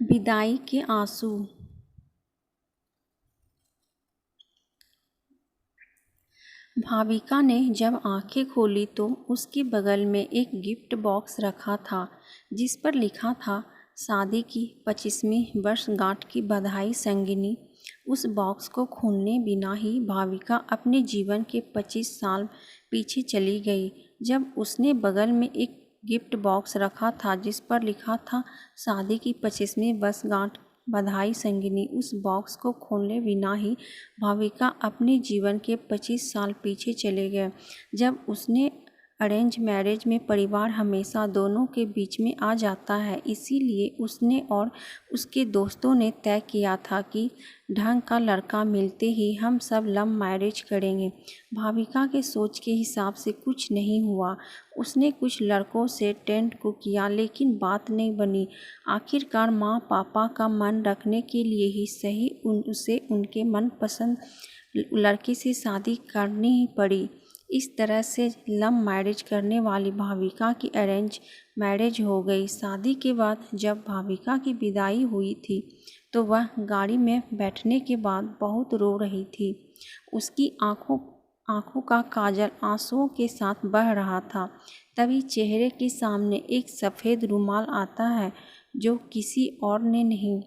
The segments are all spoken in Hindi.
विदाई के आंसू। भाविका ने जब आंखें खोली तो उसके बगल में एक गिफ्ट बॉक्स रखा था जिस पर लिखा था शादी की 25वीं वर्षगांठ की बधाई संगिनी। उस बॉक्स को खोलने बिना ही भाविका अपने जीवन के 25 साल पीछे चली गई। जब उसने बगल में एक गिफ्ट बॉक्स रखा था जिस पर लिखा था शादी की 25वीं वर्षगांठ बधाई संगिनी, उस बॉक्स को खोले बिना ही भाविका अपने जीवन के 25 साल पीछे चले गए। जब उसने अरेंज मैरिज में परिवार हमेशा दोनों के बीच में आ जाता है, इसीलिए उसने और उसके दोस्तों ने तय किया था कि ढंग का लड़का मिलते ही हम सब लव मैरिज करेंगे। भाविका के सोच के हिसाब से कुछ नहीं हुआ। उसने कुछ लड़कों से टेंट को किया लेकिन बात नहीं बनी। आखिरकार माँ पापा का मन रखने के लिए ही सही उसे उनके मनपसंद लड़के से शादी करनी ही पड़ी। इस तरह से लव मैरिज करने वाली भाविका की अरेंज मैरिज हो गई। शादी के बाद जब भाविका की विदाई हुई थी तो वह गाड़ी में बैठने के बाद बहुत रो रही थी। उसकी आंखों का काजल आंसुओं के साथ बह रहा था। तभी चेहरे के सामने एक सफ़ेद रुमाल आता है जो किसी और ने नहीं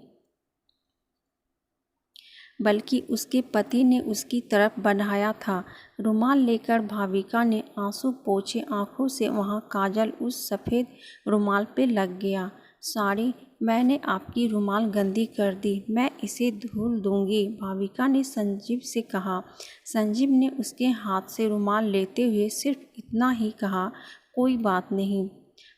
बल्कि उसके पति ने उसकी तरफ बढ़ाया था। रुमाल लेकर भाविका ने आंसू पोंछे आंखों से वहाँ काजल उस सफ़ेद रुमाल पे लग गया। सॉरी, मैंने आपकी रुमाल गंदी कर दी, मैं इसे धुल दूंगी, भाविका ने संजीव से कहा। संजीव ने उसके हाथ से रुमाल लेते हुए सिर्फ इतना ही कहा, कोई बात नहीं।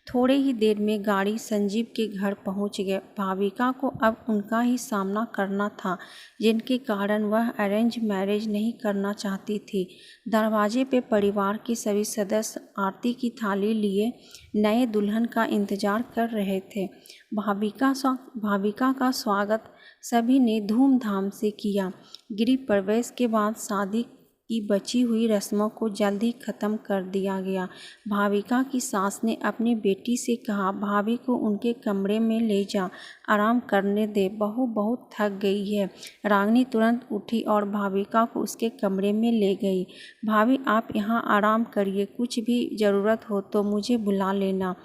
थोड़े ही देर में गाड़ी संजीव के घर पहुंच गए। भाविका को अब उनका ही सामना करना था जिनके कारण वह अरेंज मैरिज नहीं करना चाहती थी। दरवाजे पे परिवार के सभी सदस्य आरती की थाली लिए नए दुल्हन का इंतजार कर रहे थे। भाविका का स्वागत सभी ने धूमधाम से किया। गृह प्रवेश के बाद शादी की बची हुई रस्मों को जल्द ही ख़त्म कर दिया गया। भाविका की सास ने अपनी बेटी से कहा, भाभी को उनके कमरे में ले जा, आराम करने दे, बहू बहुत थक गई है। रागिनी तुरंत उठी और भाविका को उसके कमरे में ले गई। भाभी, आप यहाँ आराम करिए, कुछ भी ज़रूरत हो तो मुझे बुला लेना।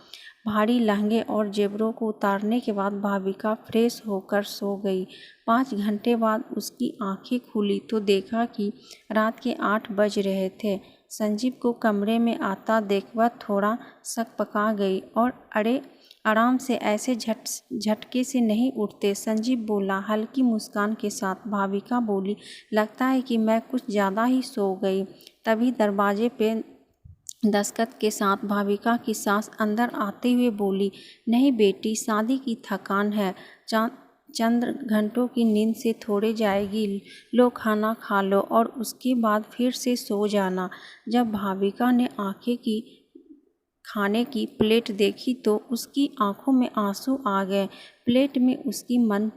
भारी लहंगे और जेवरों को उतारने के बाद भाविका फ्रेश होकर सो गई। 5 घंटे बाद उसकी आंखें खुली तो देखा कि रात के 8 बज रहे थे। संजीव को कमरे में आता देख वह थोड़ा सकपका गई और अरे, आराम से ऐसे झटके से नहीं उठते, संजीव बोला हल्की मुस्कान के साथ। भाविका बोली, लगता है कि मैं कुछ ज़्यादा ही सो गई। तभी दरवाजे पे दस्तक के साथ भाविका की सास अंदर आते हुए बोली, नहीं बेटी, शादी की थकान है, चंद घंटों की नींद से थोड़े जाएगी, लो खाना खा लो और उसके बाद फिर से सो जाना। जब भाविका ने खाने की प्लेट देखी तो उसकी आंखों में आंसू आ गए। प्लेट में उसकी मन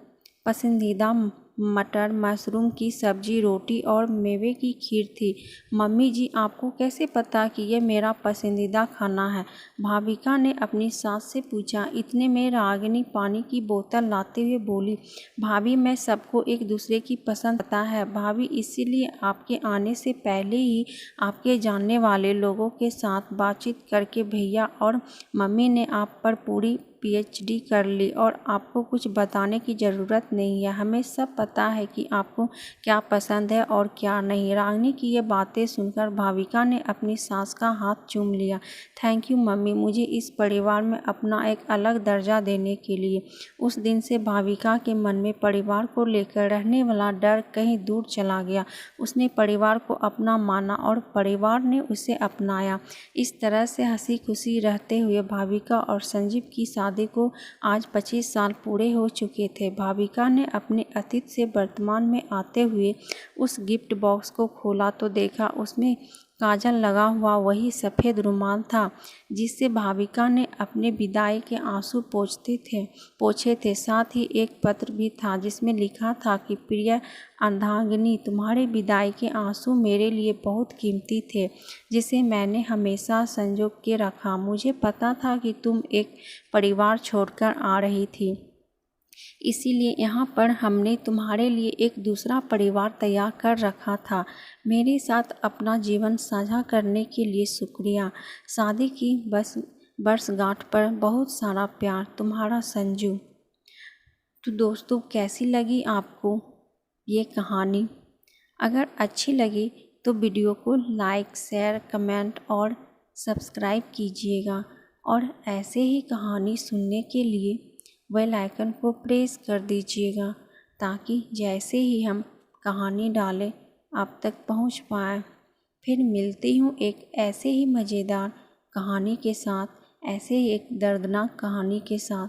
पसंदीदा मटर मशरूम की सब्जी, रोटी और मेवे की खीर थी। मम्मी जी, आपको कैसे पता कि यह मेरा पसंदीदा खाना है? भाविका ने अपनी सास से पूछा। इतने में रागिनी पानी की बोतल लाते हुए बोली, भाभी, मैं सबको एक दूसरे की पसंद पता है भाभी, इसीलिए आपके आने से पहले ही आपके जानने वाले लोगों के साथ बातचीत करके भैया और मम्मी ने आप पर पूरी PhD कर ली और आपको कुछ बताने की ज़रूरत नहीं है, हमें सब पता है कि आपको क्या पसंद है और क्या नहीं। रागिनी की ये बातें सुनकर भाविका ने अपनी सास का हाथ चूम लिया। थैंक यू मम्मी, मुझे इस परिवार में अपना एक अलग दर्जा देने के लिए। उस दिन से भाविका के मन में परिवार को लेकर रहने वाला डर कहीं दूर चला गया। उसने परिवार को अपना माना और परिवार ने उसे अपनाया। इस तरह से हंसी खुशी रहते हुए भाविका और संजीव की शादी को आज 25 साल पूरे हो चुके थे। भाविका ने अपने अतीत से वर्तमान में आते हुए उस गिफ्ट बॉक्स को खोला तो देखा उसमें काजल लगा हुआ वही सफ़ेद रुमाल था जिससे भाविका ने अपने विदाई के आंसू पोंछे थे। साथ ही एक पत्र भी था जिसमें लिखा था कि प्रिय अर्धांगिनी, तुम्हारे विदाई के आंसू मेरे लिए बहुत कीमती थे जिसे मैंने हमेशा संजो के रखा। मुझे पता था कि तुम एक परिवार छोड़कर आ रही थी, इसीलिए यहाँ पर हमने तुम्हारे लिए एक दूसरा परिवार तैयार कर रखा था। मेरे साथ अपना जीवन साझा करने के लिए शुक्रिया। शादी की वर्षगांठ पर बहुत सारा प्यार, तुम्हारा संजू। तो दोस्तों, कैसी लगी आपको ये कहानी? अगर अच्छी लगी तो वीडियो को लाइक, शेयर, कमेंट और सब्सक्राइब कीजिएगा और ऐसे ही कहानी सुनने के लिए बेल आइकन को प्रेस कर दीजिएगा ताकि जैसे ही हम कहानी डालें आप तक पहुंच पाए। फिर मिलती हूँ एक ऐसे ही मज़ेदार कहानी के साथ, ऐसे ही एक दर्दनाक कहानी के साथ।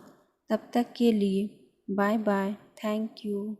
तब तक के लिए बाय बाय। Thank you.